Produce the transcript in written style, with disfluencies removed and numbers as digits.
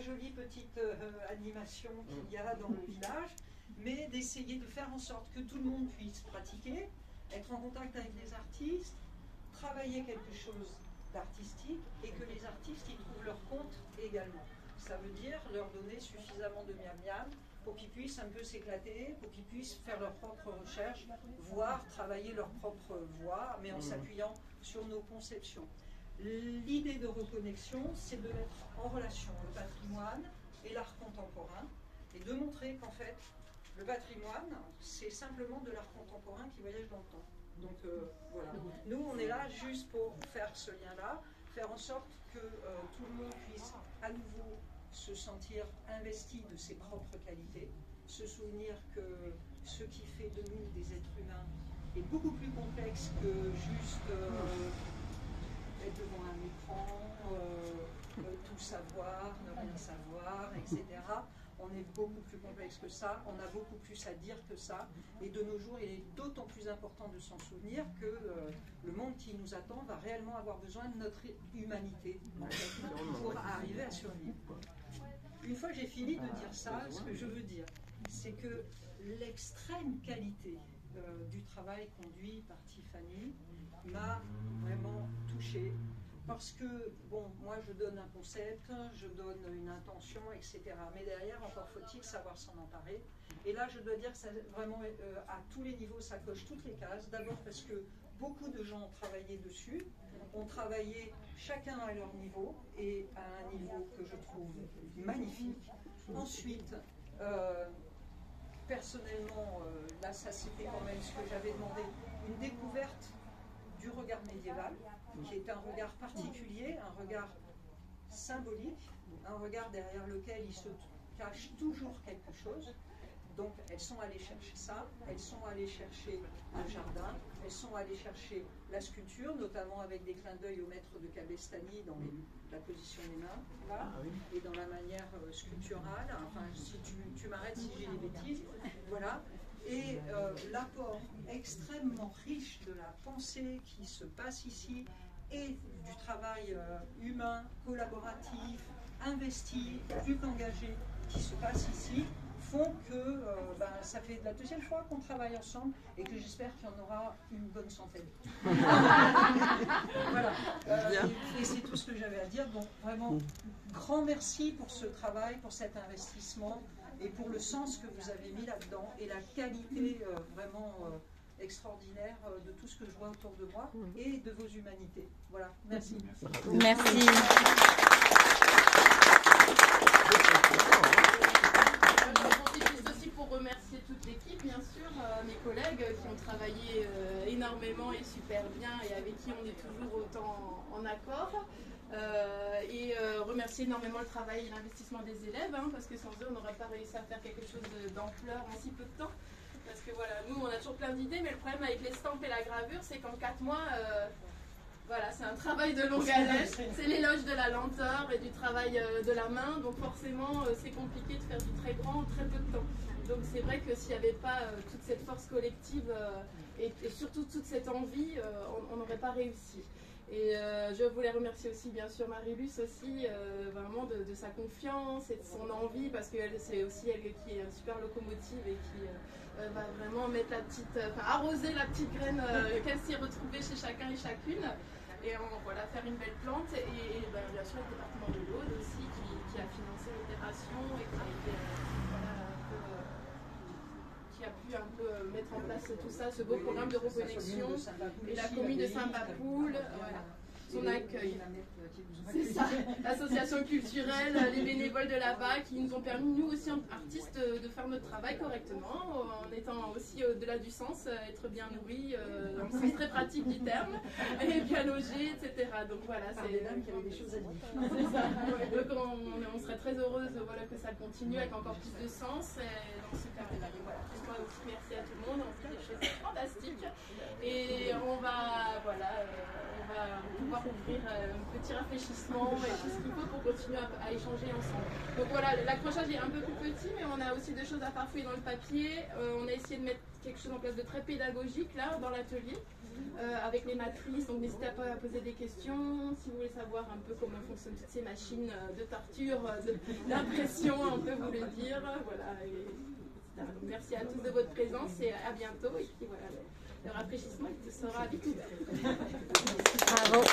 jolie petite animation qu'il y a dans le village, mais d'essayer de faire en sorte que tout le monde puisse pratiquer, être en contact avec les artistes, travailler quelque chose d'artistique et que les artistes y trouvent leur compte également. Ça veut dire leur donner suffisamment de miam-miam pour qu'ils puissent un peu s'éclater, pour qu'ils puissent faire leurs propres recherches, voire travailler leur propre voix, mais en s'appuyant sur nos conceptions. L'idée de reconnexion, c'est de mettre en relation le patrimoine et l'art contemporain, et de montrer qu'en fait, le patrimoine, c'est simplement de l'art contemporain qui voyage dans le temps. Donc voilà, nous on est là juste pour faire ce lien-là, faire en sorte que tout le monde puisse à nouveau se sentir investi de ses propres qualités, se souvenir que ce qui fait de nous des êtres humains est beaucoup plus complexe que juste être devant un écran, tout savoir, ne rien savoir, etc. On est beaucoup plus complexe que ça, on a beaucoup plus à dire que ça, et de nos jours, il est d'autant plus important de s'en souvenir que le monde qui nous attend va réellement avoir besoin de notre humanité pour arriver à survivre. Une fois que j'ai fini de dire ça, ce que je veux dire, c'est que l'extrême qualité du travail conduit par Tiffany m'a vraiment touchée. Parce que, bon, moi je donne un concept, je donne une intention, etc. Mais derrière, encore faut-il savoir s'en emparer. Et là, je dois dire que ça, vraiment, à tous les niveaux, ça coche toutes les cases. D'abord parce que beaucoup de gens ont travaillé dessus, ont travaillé chacun à leur niveau, et à un niveau que je trouve magnifique. Ensuite, personnellement, là, ça c'était quand même ce que j'avais demandé, une découverte du regard médiéval, qui est un regard particulier, un regard symbolique, un regard derrière lequel il se cache toujours quelque chose. Donc elles sont allées chercher ça, elles sont allées chercher un jardin, elles sont allées chercher la sculpture, notamment avec des clins d'œil au maître de Cabestany dans la position des mains, là, et dans la manière sculpturale. Enfin, si tu m'arrêtes si j'ai des bêtises, voilà. Et l'apport extrêmement riche de la pensée qui se passe ici et du travail humain, collaboratif, investi, plus qu'engagé qui se passe ici font que ça fait la deuxième fois qu'on travaille ensemble et que j'espère qu'il y en aura une bonne centaine. Voilà. Et c'est tout ce que j'avais à dire. Donc vraiment, grand merci pour ce travail, pour cet investissement et pour le sens que vous avez mis là-dedans et la qualité vraiment extraordinaire de tout ce que je vois autour de moi et de vos humanités. Voilà, merci. Merci. Pour remercier toute l'équipe, bien sûr, mes collègues qui ont travaillé énormément et super bien et avec qui on est toujours autant en accord. Et remercier énormément le travail et l'investissement des élèves, parce que sans eux, on n'aurait pas réussi à faire quelque chose d'ampleur en si peu de temps. Parce que voilà, nous, on a toujours plein d'idées, mais le problème avec l'estampe et la gravure, c'est qu'en 4 mois, voilà, c'est un travail de longue haleine, c'est l'éloge de la lenteur et du travail de la main, donc forcément, c'est compliqué de faire du très grand en très peu de temps. Donc c'est vrai que s'il n'y avait pas toute cette force collective et surtout toute cette envie, on n'aurait pas réussi. Et je voulais remercier aussi bien sûr Marie-Luce aussi, vraiment de sa confiance et de son envie, parce que c'est aussi elle qui est une super locomotive et qui va vraiment mettre la petite, arroser la petite graine qu'elle s'est retrouvée chez chacun et chacune. Et voilà, faire une belle plante. Et bien sûr le département de l'Aude aussi qui a financé l'opération et qui a été qui a pu un peu mettre en place tout ça, ce beau programme de reconnexion, et la commune de Saint-Papoul, voilà, son accueil. C'est ça, l'association culturelle, les bénévoles de là-bas qui nous ont permis, nous aussi artistes, de faire notre travail correctement, en étant aussi au-delà du sens, être bien nourris, dans le sens très pratique du terme, et bien logés, etc. Donc voilà, c'est des dames qui avaient des choses à dire. C'est ça. Donc on serait très heureuse que ça continue avec encore plus de sens dans ce cadre-là. Voilà. Moi aussi, merci à tout le monde, on fait des choses fantastiques. Et on va, on va pouvoir ouvrir un petit rafraîchissement et tout ce qu'il faut pour continuer à échanger ensemble. Donc voilà, l'accrochage est un peu plus petit, mais on a aussi des choses à farfouiller dans le papier. On a essayé de mettre quelque chose en place de très pédagogique là, dans l'atelier. avec les matrices. Donc n'hésitez pas à poser des questions. Si vous voulez savoir un peu comment fonctionnent toutes ces machines de torture, d'impression, on peut vous le dire. Voilà, donc, merci à tous de votre présence et à bientôt. Et puis voilà, le rafraîchissement sera vite ouvert. Bravo.